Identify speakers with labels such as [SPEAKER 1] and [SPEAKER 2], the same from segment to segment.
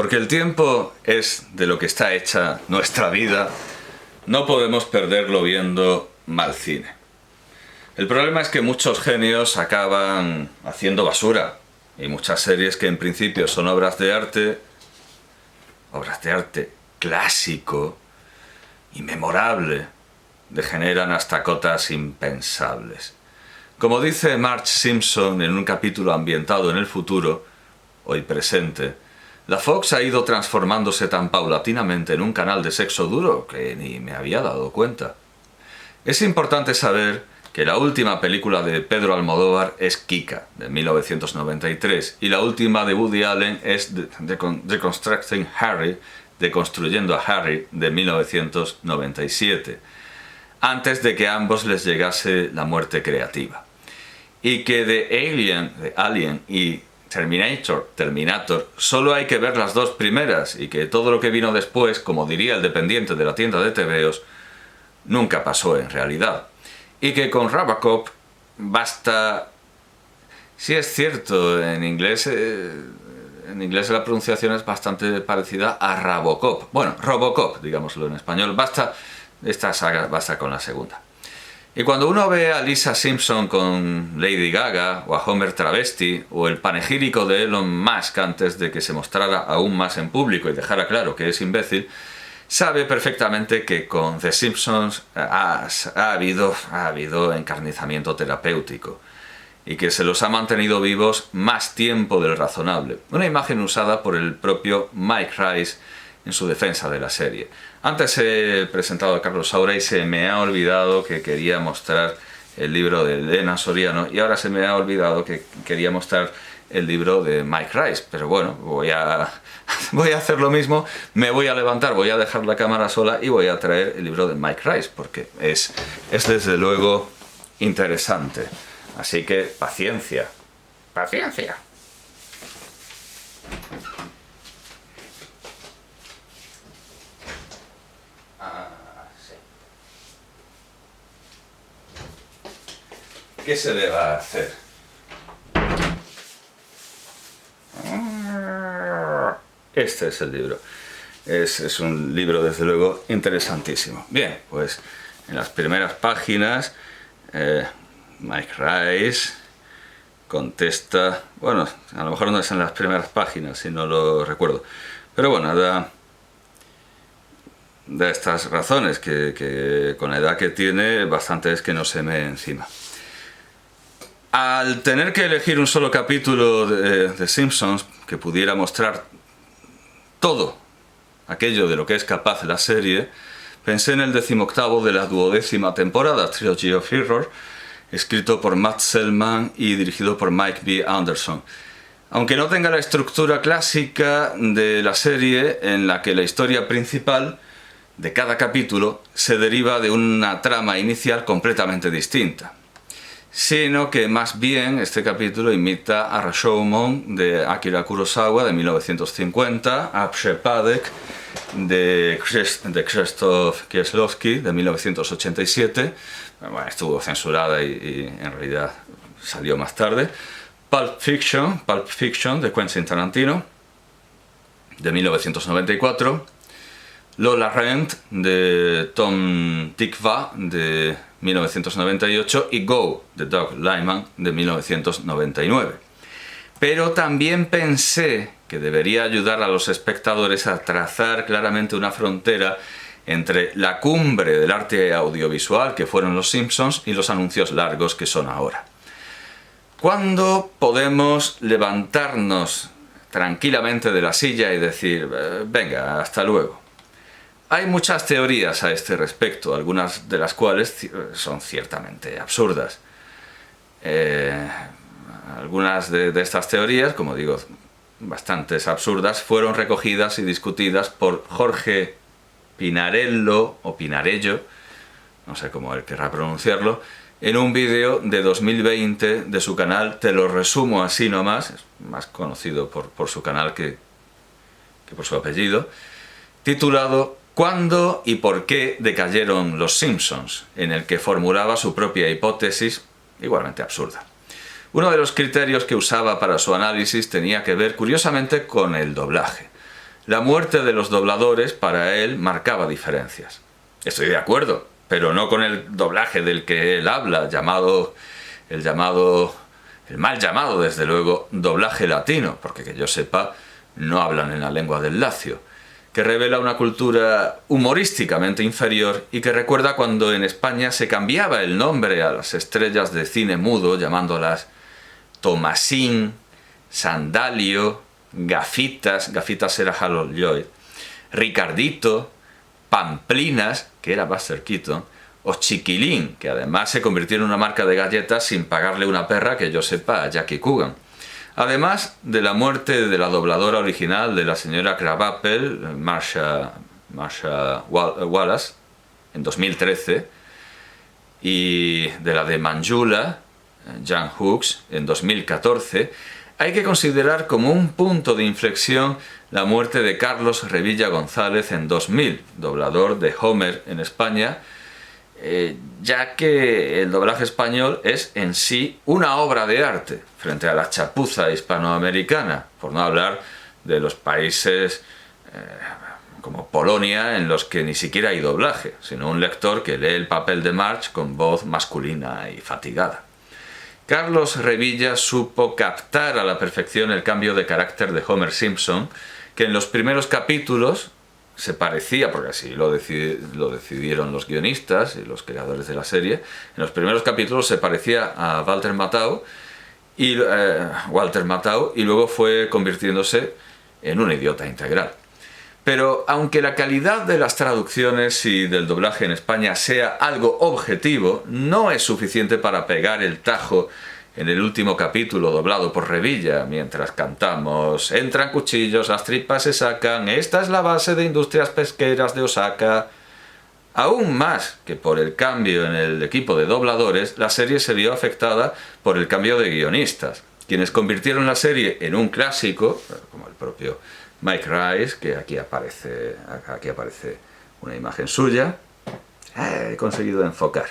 [SPEAKER 1] Porque el tiempo es de lo que está hecha nuestra vida, no podemos perderlo viendo mal cine. El problema es que muchos genios acaban haciendo basura, y muchas series que en principio son obras de arte clásico y memorable, degeneran hasta cotas impensables. Como dice Marge Simpson en un capítulo ambientado en el futuro, hoy presente, la Fox ha ido transformándose tan paulatinamente en un canal de sexo duro que ni me había dado cuenta. Es importante saber que la última película de Pedro Almodóvar es Kika, de 1993, y la última de Woody Allen es Deconstructing Harry, Deconstruyendo a Harry, de 1997, antes de que a ambos les llegase la muerte creativa. Y que de Alien y Terminator, solo hay que ver las dos primeras, y que todo lo que vino después, como diría el dependiente de la tienda de tebeos, nunca pasó en realidad. Y que con Robocop basta... Sí es cierto, en inglés la pronunciación es bastante parecida a Robocop. Bueno, Robocop, digámoslo en español. Basta, esta saga basta con la segunda. Y cuando uno ve a Lisa Simpson con Lady Gaga, o a Homer travesti, o el panegírico de Elon Musk antes de que se mostrara aún más en público y dejara claro que es imbécil, sabe perfectamente que con The Simpsons ha habido encarnizamiento terapéutico y que se los ha mantenido vivos más tiempo del razonable. Una imagen usada por el propio Mike Rice en su defensa de la serie. Antes he presentado a Carlos Saura y se me ha olvidado que quería mostrar el libro de Elena Soriano, y ahora se me ha olvidado que quería mostrar el libro de Mike Rice, pero bueno, voy a hacer lo mismo, me voy a levantar, voy a dejar la cámara sola y voy a traer el libro de Mike Rice, porque es desde luego interesante. Así que paciencia, paciencia. ¿Qué se le va a hacer? Este es el libro. Es un libro, desde luego, interesantísimo. Bien, pues en las primeras páginas, Mike Rice contesta... Bueno, a lo mejor no es en las primeras páginas, si no lo recuerdo. Pero bueno, da estas razones que con la edad que tiene, bastante es que no se me encima. Al tener que elegir un solo capítulo de Simpsons que pudiera mostrar todo aquello de lo que es capaz la serie, pensé en el 18º de la 12ª temporada, Trilogy of Horror, escrito por Matt Selman y dirigido por Mike B. Anderson. Aunque no tenga la estructura clásica de la serie, en la que la historia principal de cada capítulo se deriva de una trama inicial completamente distinta, sino que más bien este capítulo imita a Rashomon de Akira Kurosawa de 1950, a Przepadek de Krzysztof Kieślowski de 1987, bueno, estuvo censurada y en realidad salió más tarde, Pulp Fiction de Quentin Tarantino de 1994, Lola Rent de Tom Tykwer de 1998 y Go de Doug Liman de 1999. Pero también pensé que debería ayudar a los espectadores a trazar claramente una frontera entre la cumbre del arte audiovisual que fueron los Simpsons y los anuncios largos que son ahora. ¿Cuándo podemos levantarnos tranquilamente de la silla y decir, venga, hasta luego? Hay muchas teorías a este respecto, algunas de las cuales son ciertamente absurdas. Algunas de estas teorías, como digo, bastantes absurdas, fueron recogidas y discutidas por Jorge Pinarello, o Pinarello, no sé cómo él querrá pronunciarlo, en un vídeo de 2020 de su canal Te lo resumo así nomás, es más conocido por su canal que por su apellido, titulado ¿Cuándo y por qué decayeron los Simpsons?, en el que formulaba su propia hipótesis, igualmente absurda. Uno de los criterios que usaba para su análisis tenía que ver, curiosamente, con el doblaje. la muerte de los dobladores para él marcaba diferencias. Estoy de acuerdo, pero no con el doblaje del que él habla, el mal llamado, desde luego, doblaje latino, porque que yo sepa, no hablan en la lengua del Lacio, que revela una cultura humorísticamente inferior y que recuerda cuando en España se cambiaba el nombre a las estrellas de cine mudo, llamándolas Tomasín, Sandalio, Gafitas era Harold Lloyd, Ricardito, Pamplinas, que era Buster Keaton, o Chiquilín, que además se convirtió en una marca de galletas sin pagarle una perra que yo sepa a Jackie Coogan. Además de la muerte de la dobladora original de la señora Krabappel, Marsha Wallace, en 2013, y de la de Manjula, Jan Hooks, en 2014, hay que considerar como un punto de inflexión la muerte de Carlos Revilla González en 2000, doblador de Homer en España, ya que el doblaje español es en sí una obra de arte frente a la chapuza hispanoamericana, por no hablar de los países como Polonia, en los que ni siquiera hay doblaje, sino un lector que lee el papel de Marge con voz masculina y fatigada. Carlos Revilla supo captar a la perfección el cambio de carácter de Homer Simpson, que en los primeros capítulos se parecía, porque así lo decidieron los guionistas y los creadores de la serie, en los primeros capítulos se parecía a Walter Matthau y luego fue convirtiéndose en un idiota integral. Pero aunque la calidad de las traducciones y del doblaje en España sea algo objetivo, no es suficiente para pegar el tajo en el último capítulo doblado por Revilla, mientras cantamos «Entran cuchillos, las tripas se sacan, esta es la base de industrias pesqueras de Osaka». Aún más que por el cambio en el equipo de dobladores, la serie se vio afectada por el cambio de guionistas, quienes convirtieron la serie en un clásico, como el propio Mike Rice, que aquí aparece una imagen suya. He conseguido enfocar.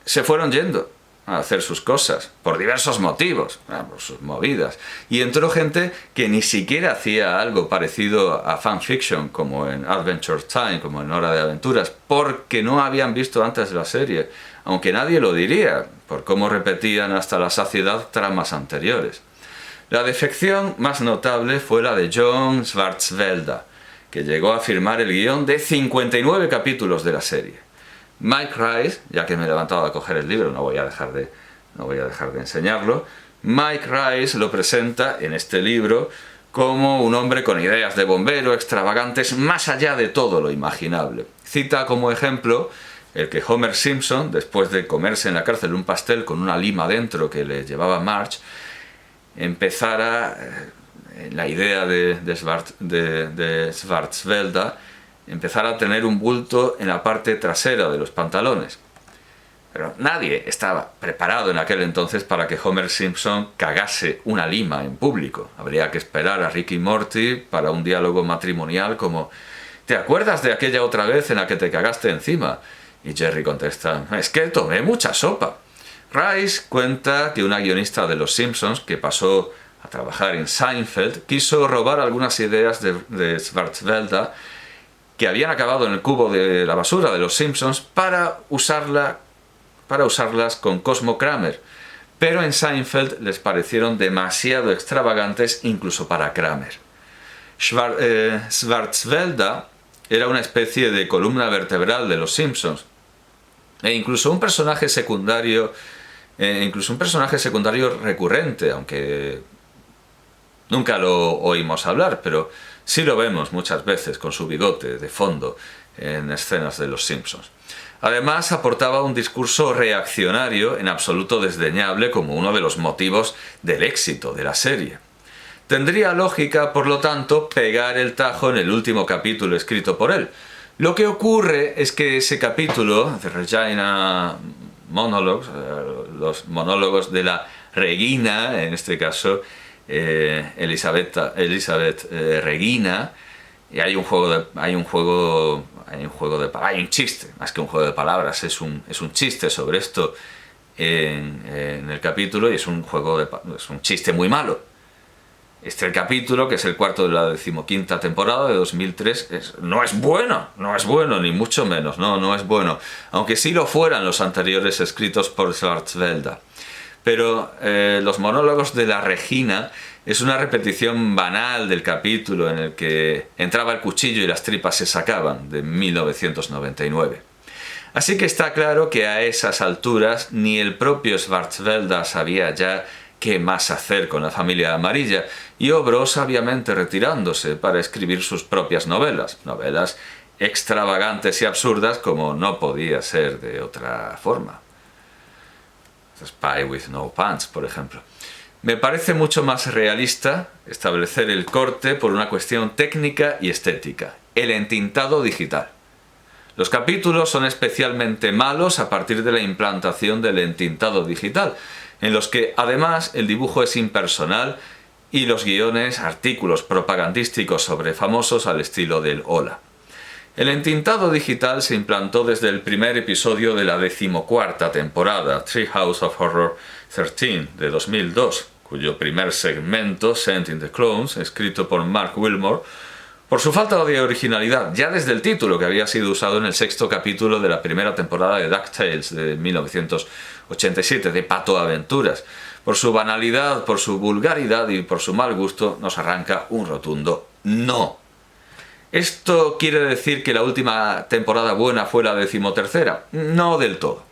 [SPEAKER 1] Se fueron yendo a hacer sus cosas, por diversos motivos, por sus movidas. Y entró gente que ni siquiera hacía algo parecido a fanfiction, como en Adventure Time, como en Hora de Aventuras, porque no habían visto antes la serie, aunque nadie lo diría, por cómo repetían hasta la saciedad tramas anteriores. La defección más notable fue la de John Swartzwelder, que llegó a firmar el guión de 59 capítulos de la serie. Mike Rice, ya que me he levantado a coger el libro, no voy a dejar de enseñarlo, Mike Rice lo presenta en este libro como un hombre con ideas de bombero extravagantes más allá de todo lo imaginable. Cita como ejemplo el que Homer Simpson, después de comerse en la cárcel un pastel con una lima dentro que le llevaba Marge, empezara, la idea de Swartzwelder, empezar a tener un bulto en la parte trasera de los pantalones. Pero nadie estaba preparado en aquel entonces para que Homer Simpson cagase una lima en público. Habría que esperar a Rick y Morty para un diálogo matrimonial como «¿Te acuerdas de aquella otra vez en la que te cagaste encima?» Y Jerry contesta «Es que tomé mucha sopa». Rice cuenta que una guionista de Los Simpsons que pasó a trabajar en Seinfeld quiso robar algunas ideas de Swartzwelder que habían acabado en el cubo de la basura de Los Simpsons para usarlas con Cosmo Kramer, pero en Seinfeld les parecieron demasiado extravagantes incluso para Kramer. Swartzwelder era una especie de columna vertebral de Los Simpsons, e incluso un personaje secundario recurrente, aunque nunca lo oímos hablar, pero sí lo vemos muchas veces con su bigote de fondo en escenas de Los Simpsons. Además, aportaba un discurso reaccionario en absoluto desdeñable como uno de los motivos del éxito de la serie. Tendría lógica, por lo tanto, pegar el tajo en el último capítulo escrito por él. Lo que ocurre es que ese capítulo, The Regina Monologues, los monólogos de la Regina, en este caso, Elizabeth Regina, y hay un chiste, más que un juego de palabras, es un chiste sobre esto en el capítulo, y es un chiste muy malo. Este capítulo, que es el cuarto de la 15ª temporada de 2003, no es bueno, ni mucho menos, no es bueno. Aunque sí lo fueran los anteriores escritos por Swartzwelder. Pero los monólogos de la Regina es una repetición banal del capítulo en el que entraba el cuchillo y las tripas se sacaban, de 1999. Así que está claro que a esas alturas ni el propio Swartzwelder sabía ya qué más hacer con la familia amarilla y obró sabiamente retirándose para escribir sus propias novelas extravagantes y absurdas como no podía ser de otra forma. Spy with No Pants, por ejemplo. Me parece mucho más realista establecer el corte por una cuestión técnica y estética, el entintado digital. Los capítulos son especialmente malos a partir de la implantación del entintado digital, en los que además el dibujo es impersonal y los guiones artículos propagandísticos sobre famosos al estilo del Hola. El entintado digital se implantó desde el primer episodio de la 14ª temporada, Treehouse of Horror 13, de 2002, cuyo primer segmento, Sending the Clones, escrito por Mark Wilmore, por su falta de originalidad, ya desde el título que había sido usado en el 6º capítulo de la primera temporada de DuckTales de 1987, de Pato Aventuras. Por su banalidad, por su vulgaridad y por su mal gusto, nos arranca un rotundo no. ¿Esto quiere decir que la última temporada buena fue la 13ª? No del todo.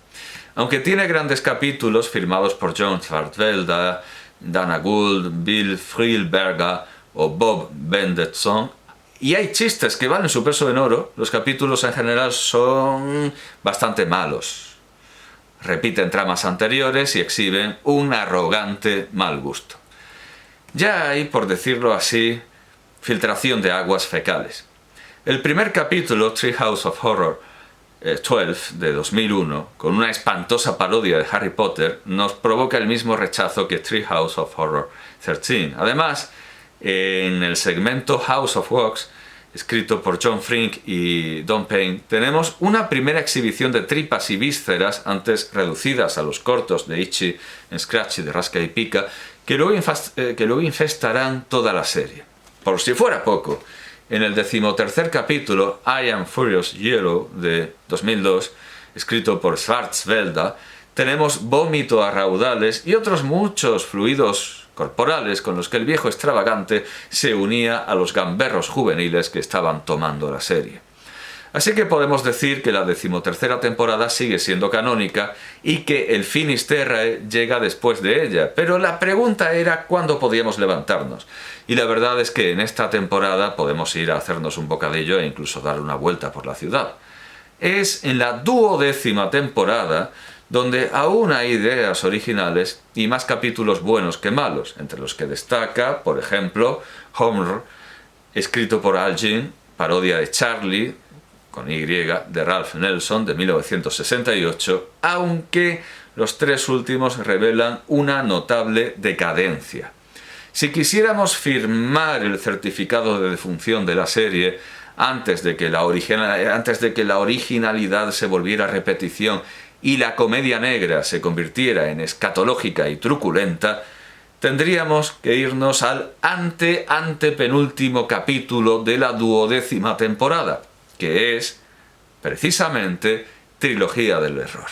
[SPEAKER 1] Aunque tiene grandes capítulos firmados por John Swartzwelder, Dana Gould, Bill Friedberger o Bob Bendetson, y hay chistes que valen su peso en oro, los capítulos en general son bastante malos. Repiten tramas anteriores y exhiben un arrogante mal gusto. Ya hay, por decirlo así, filtración de aguas fecales. El primer capítulo, Treehouse of Horror 12, de 2001, con una espantosa parodia de Harry Potter, nos provoca el mismo rechazo que Treehouse of Horror 13. Además, en el segmento House of Wax, escrito por John Frink y Don Payne, tenemos una primera exhibición de tripas y vísceras, antes reducidas a los cortos de Itchy and Scratchy de Rasca y Pica, que luego infestarán toda la serie. Por si fuera poco, en el 13º capítulo, I Am Furious Yellow de 2002, escrito por Swartzwelder, tenemos vómito a raudales y otros muchos fluidos corporales con los que el viejo extravagante se unía a los gamberros juveniles que estaban tomando la serie. Así que podemos decir que la 13ª temporada sigue siendo canónica y que el Finisterrae llega después de ella, pero la pregunta era cuándo podíamos levantarnos. Y la verdad es que en esta temporada podemos ir a hacernos un bocadillo e incluso dar una vuelta por la ciudad. Es en la 12ª temporada donde aún hay ideas originales y más capítulos buenos que malos, entre los que destaca, por ejemplo, Homer, escrito por Al Jean, parodia de Charlie, con Y, de Ralph Nelson, de 1968, aunque los tres últimos revelan una notable decadencia. Si quisiéramos firmar el certificado de defunción de la serie antes de que la originalidad se volviera repetición y la comedia negra se convirtiera en escatológica y truculenta, tendríamos que irnos al antepenúltimo capítulo de la 12ª temporada, que es, precisamente, Trilogía del Error.